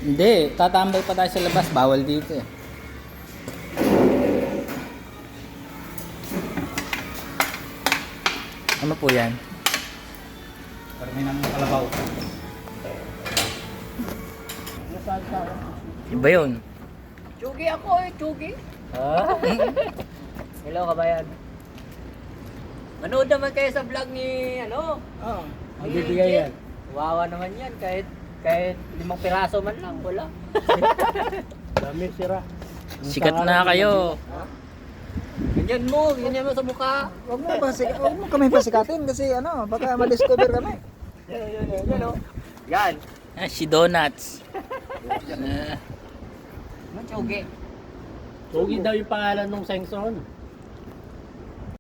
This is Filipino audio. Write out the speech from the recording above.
Hindi, tatambay pa tayo sa labas. Bawal dito eh. Ano po yan? Karami ng kalabaw. Iba yun. Chugi ako eh, chugi. Ah? Hello kabayan. Manood naman kayo sa vlog ni ano? Oo. Ang bibigay yan. Wawa naman yan kahit 5 piraso man lang, wala. Dami sira. Sikat na kayo. Ganyan mo sa mukha. Huwag mo kami pasikatin kasi ano, baka ma-discover kami. Yan o. Yan. Ah, si Donuts. Chugi. Sugi daw yung pangalan ng Sengson.